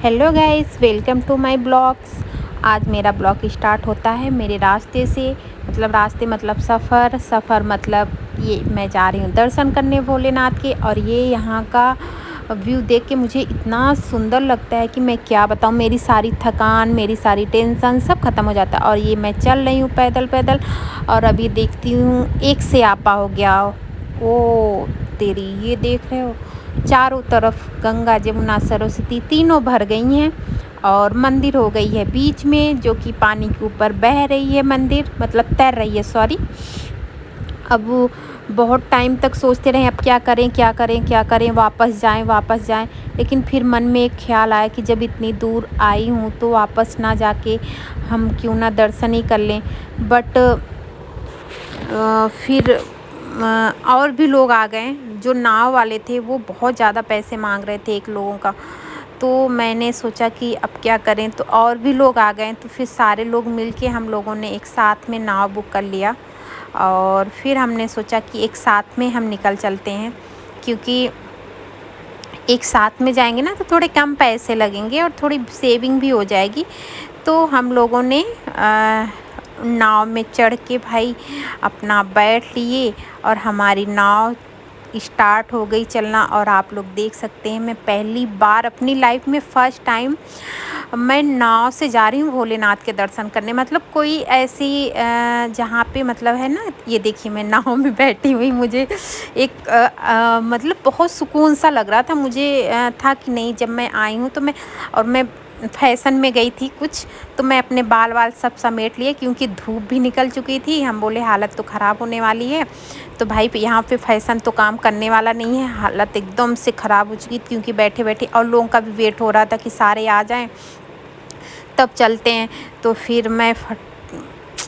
Hello guys, welcome to my blogs. आज मेरा blog start होता है मेरे रास्ते से। रास्ते मतलब सफ़र मतलब ये मैं जा रही हूँ दर्शन करने भोलेनाथ के। और ये यहाँ का व्यू देख के मुझे इतना सुंदर लगता है कि मैं क्या बताऊँ। मेरी सारी थकान, मेरी सारी टेंशन सब ख़त्म हो जाता है। और ये मैं चल रही हूँ पैदल पैदल, और अभी देखती हूँ एक से आपा हो गया। ओ तेरी, ये देख रहे हो चारों तरफ गंगा जमुना सरस्वती तीनों भर गई हैं। और मंदिर हो गई है बीच में, जो कि पानी के ऊपर बह रही है। मंदिर मतलब तैर रही है, सॉरी। अब वो बहुत टाइम तक सोचते रहे अब क्या करें क्या करें क्या करें, वापस जाएं। लेकिन फिर मन में एक ख्याल आया कि जब इतनी दूर आई हूँ तो वापस ना जाके हम क्यों ना दर्शन ही कर लें। बट फिर और भी लोग आ गए। जो नाव वाले थे वो बहुत ज़्यादा पैसे मांग रहे थे एक लोगों का। तो मैंने सोचा कि अब क्या करें, तो और भी लोग आ गए। तो फिर सारे लोग मिलके हम लोगों ने एक साथ में नाव बुक कर लिया। और फिर हमने सोचा कि एक साथ में हम निकल चलते हैं, क्योंकि एक साथ में जाएंगे ना तो थोड़े कम पैसे लगेंगे और थोड़ी सेविंग भी हो जाएगी। तो हम लोगों ने नाव में चढ़ के भाई अपना बैठ लिए, और हमारी नाव स्टार्ट हो गई चलना। और आप लोग देख सकते हैं, मैं पहली बार अपनी लाइफ में फ़र्स्ट टाइम मैं नाव से जा रही हूँ भोलेनाथ के दर्शन करने। मतलब कोई ऐसी जहाँ पे मतलब है ना, ये देखिए मैं नाव में बैठी हुई, मुझे एक मतलब बहुत सुकून सा लग रहा था। मुझे था कि नहीं, जब मैं आई हूँ तो मैं फैशन में गई थी कुछ, तो मैं अपने बाल वाल सब समेट लिए, क्योंकि धूप भी निकल चुकी थी। हम बोले हालत तो ख़राब होने वाली है, तो भाई यहाँ पे फैशन तो काम करने वाला नहीं है। हालत एकदम से ख़राब हो चुकी, क्योंकि बैठे बैठे और लोगों का भी वेट हो रहा था कि सारे आ जाएं तब चलते हैं। तो फिर मैं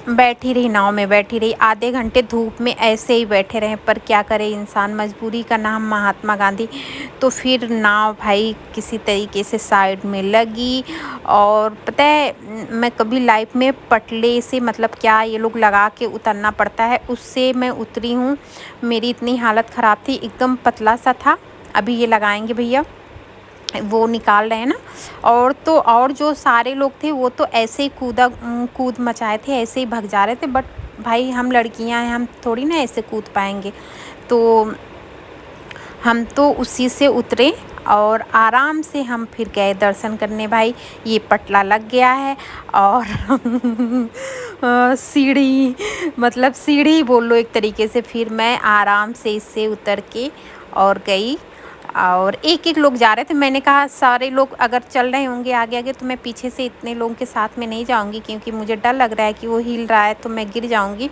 बैठी रही, नाव में बैठी रही आधे घंटे, धूप में ऐसे ही बैठे रहे। पर क्या करे इंसान, मजबूरी का नाम महात्मा गांधी। तो फिर नाव भाई किसी तरीके से साइड में लगी। और पता है, मैं कभी लाइफ में पटले से मतलब क्या ये लोग लगा के उतरना पड़ता है, उससे मैं उतरी हूँ। मेरी इतनी हालत ख़राब थी, एकदम पतला सा था। अभी ये लगाएंगे भैया, वो निकाल रहे हैं ना। और जो सारे लोग थे वो तो ऐसे ही कूद मचाए थे, ऐसे ही भग जा रहे थे। बट भाई हम लड़कियां हैं, हम थोड़ी ना ऐसे कूद पाएंगे। तो हम तो उसी से उतरे और आराम से हम फिर गए दर्शन करने। भाई ये पटला लग गया है, और सीढ़ी, मतलब सीढ़ी बोल लो एक तरीके से। फिर मैं आराम से इससे उतर के और गई। और एक एक लोग जा रहे थे। मैंने कहा सारे लोग अगर चल रहे होंगे आगे आगे, तो मैं पीछे से इतने लोगों के साथ में नहीं जाऊंगी, क्योंकि मुझे डर लग रहा है कि वो हिल रहा है तो मैं गिर जाऊंगी।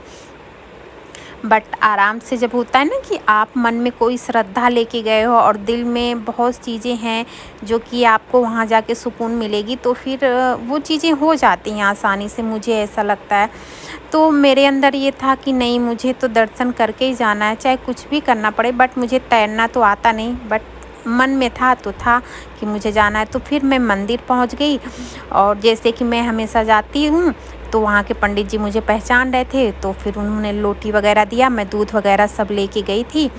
बट आराम से जब होता है ना कि आप मन में कोई श्रद्धा लेके गए हो और दिल में बहुत चीज़ें हैं जो कि आपको वहाँ जाके सुकून मिलेगी, तो फिर वो चीज़ें हो जाती हैं आसानी से, मुझे ऐसा लगता है। तो मेरे अंदर ये था कि नहीं, मुझे तो दर्शन करके ही जाना है, चाहे कुछ भी करना पड़े। बट मुझे तैरना तो आता नहीं, बट मन में था तो था कि मुझे जाना है। तो फिर मैं मंदिर पहुंच गई, और जैसे कि मैं हमेशा जाती हूँ, तो वहाँ के पंडित जी मुझे पहचान रहे थे। तो फिर उन्होंने लोटी वगैरह दिया, मैं दूध वगैरह सब लेके गई थी।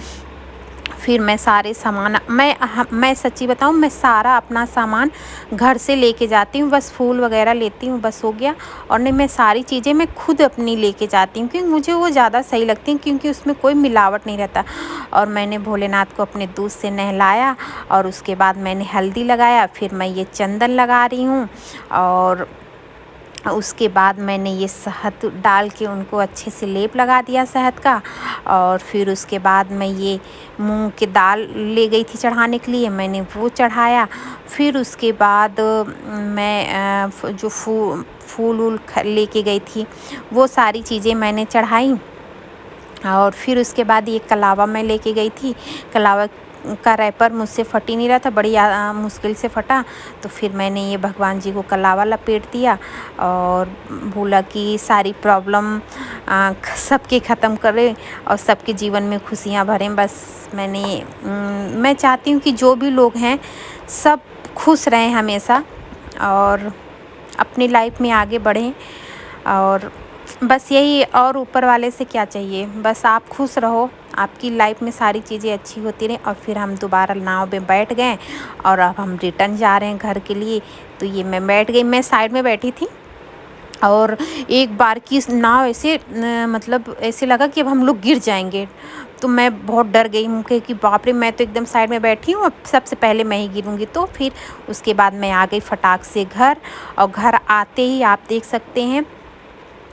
फिर मैं सारे सामान, मैं सच्ची बताऊँ, मैं सारा अपना सामान घर से लेके जाती हूँ। बस फूल वगैरह लेती हूँ, बस हो गया। और नहीं, मैं सारी चीज़ें मैं खुद अपनी लेके जाती हूँ, क्योंकि मुझे वो ज़्यादा सही लगती हैं, क्योंकि उसमें कोई मिलावट नहीं रहता। और मैंने भोलेनाथ को अपने दूध से नहलाया, और उसके बाद मैंने हल्दी लगाया। फिर मैं ये चंदन लगा रही हूँ, और उसके बाद मैंने ये शहद डाल के उनको अच्छे से लेप लगा दिया शहद का। और फिर उसके बाद मैं ये मूंग की दाल ले गई थी चढ़ाने के लिए, मैंने वो चढ़ाया। फिर उसके बाद मैं जो फूल वूल लेके गई थी, वो सारी चीज़ें मैंने चढ़ाई। और फिर उसके बाद ये कलावा मैं लेके गई थी। कलावा का रैपर मुझसे फट ही नहीं रहा था, बड़ी मुश्किल से फटा। तो फिर मैंने ये भगवान जी को कलावा लपेट दिया, और बोला कि सारी प्रॉब्लम सबके ख़त्म करें और सबके जीवन में खुशियाँ भरें। बस मैं चाहती हूँ कि जो भी लोग हैं सब खुश रहें हमेशा, और अपनी लाइफ में आगे बढ़ें। और बस यही, और ऊपर वाले से क्या चाहिए, बस आप खुश रहो, आपकी लाइफ में सारी चीज़ें अच्छी होती रहें। और फिर हम दोबारा नाव में बैठ गए और अब हम रिटर्न जा रहे हैं घर के लिए। तो ये मैं बैठ गई, मैं साइड में बैठी थी और एक बार की नाव ऐसे मतलब ऐसे लगा कि अब हम लोग गिर जाएंगे। तो मैं बहुत डर गई हूँ कि बाप रे, मैं तो एकदम साइड में बैठी हूँ, अब सबसे पहले मैं ही गिरूँगी। तो फिर उसके बाद मैं आ गई फटाक से घर। और घर आते ही आप देख सकते हैं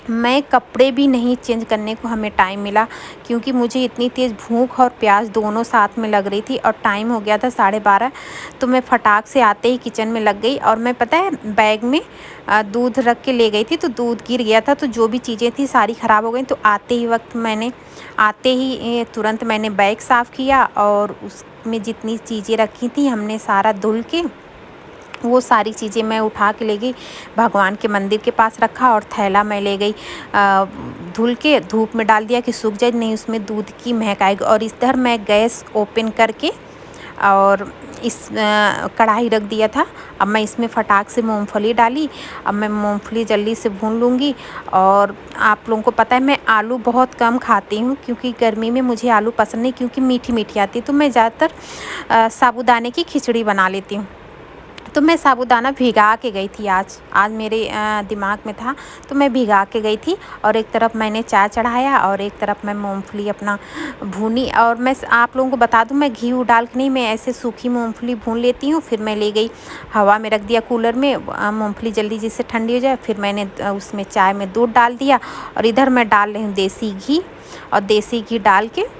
मैं कपड़े भी नहीं चेंज करने को हमें टाइम मिला, क्योंकि मुझे इतनी तेज़ भूख और प्यास दोनों साथ में लग रही थी और टाइम हो गया था 12:30। तो मैं फटाक से आते ही किचन में लग गई। और मैं पता है बैग में दूध रख के ले गई थी, तो दूध गिर गया था, तो जो भी चीज़ें थी सारी ख़राब हो गई। तो आते ही तुरंत मैंने बैग साफ़ किया और उसमें जितनी चीज़ें रखी थी हमने सारा धुल के वो सारी चीज़ें मैं उठा के ले गई, भगवान के मंदिर के पास रखा। और थैला मैं ले गई धुल के धूप में डाल दिया कि सूख जाए, नहीं उसमें दूध की महक आएगी। और इधर मैं गैस ओपन करके और इस कढ़ाई रख दिया था। अब मैं इसमें फटाक से मूंगफली डाली। अब मैं मूंगफली जल्दी से भून लूँगी। और आप लोगों को पता है मैं आलू बहुत कम खाती हूँ, क्योंकि गर्मी में मुझे आलू पसंद नहीं, क्योंकि मीठी मीठी आती है। तो मैं ज़्यादातर साबूदाने की खिचड़ी बना लेती हूँ। तो मैं साबूदाना भिगा के गई थी आज मेरे दिमाग में था, तो मैं भिगा के गई थी। और एक तरफ मैंने चाय चढ़ाया और एक तरफ मैं मूंगफली अपना भूनी। और मैं आप लोगों को बता दूं, मैं घी डाल के नहीं, मैं ऐसे सूखी मूंगफली भून लेती हूँ। फिर मैं ले गई हवा में रख दिया कूलर में, मूंगफली जल्दी जिससे ठंडी हो जाए। फिर मैंने उसमें चाय में दूध डाल दिया और इधर मैं डाल रही हूँ देसी घी। और देसी घी डाल के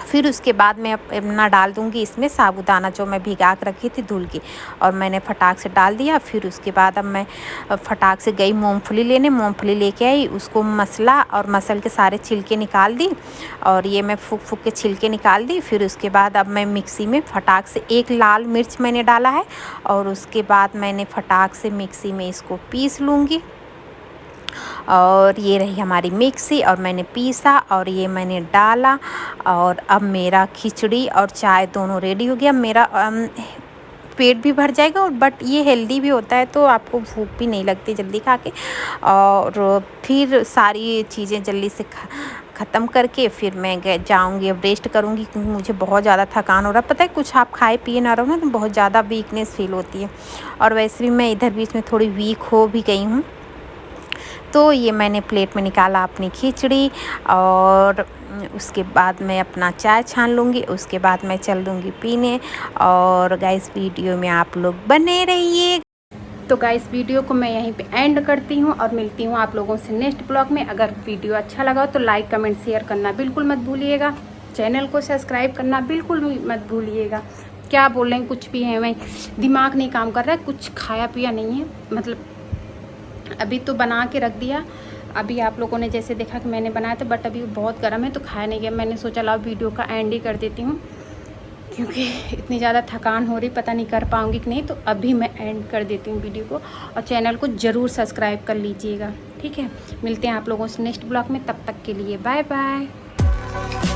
फिर उसके बाद मैं अपना डाल दूँगी इसमें साबूदाना जो मैं भिगा के रखी थी धुल के, और मैंने फटाक से डाल दिया। फिर उसके बाद अब मैं फटाक से गई मूंगफली लेने, मूंगफली लेके आई, उसको मसला और मसल के सारे छिलके निकाल दी। और ये मैं फूक फूक के छिलके निकाल दी। फिर उसके बाद अब मैं मिक्सी में फटाक से एक लाल मिर्च मैंने डाला है, और उसके बाद मैंने फटाक से मिक्सी में इसको पीस लूँगी। और ये रही हमारी मिक्सी और मैंने पीसा और ये मैंने डाला। और अब मेरा खिचड़ी और चाय दोनों रेडी हो गया। मेरा पेट भी भर जाएगा और बट ये हेल्दी भी होता है, तो आपको भूख भी नहीं लगती जल्दी खा के। और फिर सारी चीज़ें जल्दी से ख़त्म करके फिर मैं जाऊँगी, अब रेस्ट करूँगी, क्योंकि मुझे बहुत ज़्यादा थकान हो रहा है। पता है कुछ आप खाए पिए ना रहो ना तो बहुत ज़्यादा वीकनेस फील होती है। और वैसे भी मैं इधर बीच में थोड़ी वीक हो भी गई हूँ। तो ये मैंने प्लेट में निकाला अपनी खिचड़ी, और उसके बाद मैं अपना चाय छान लूँगी। उसके बाद मैं चल दूँगी पीने। और गाइस वीडियो में आप लोग बने रहिए। तो गाइस वीडियो को मैं यहीं पे एंड करती हूँ और मिलती हूँ आप लोगों से नेक्स्ट ब्लॉग में। अगर वीडियो अच्छा लगा हो तो लाइक कमेंट शेयर करना बिल्कुल मत भूलिएगा। चैनल को सब्सक्राइब करना बिल्कुल मत भूलिएगा। क्या बोल रहे हैं, कुछ भी है, मैं दिमाग नहीं काम कर रहा है, कुछ खाया पिया नहीं है। मतलब अभी तो बना के रख दिया, अभी आप लोगों ने जैसे देखा कि मैंने बनाया था, बट अभी बहुत गर्म है तो खाया नहीं गया। मैंने सोचा लाओ वीडियो का एंड ही कर देती हूँ, क्योंकि इतनी ज़्यादा थकान हो रही, पता नहीं कर पाऊँगी कि नहीं। तो अभी मैं एंड कर देती हूँ वीडियो को, और चैनल को ज़रूर सब्सक्राइब कर लीजिएगा, ठीक है। मिलते हैं आप लोगों से नेक्स्ट ब्लॉग में, तब तक के लिए बाय बाय।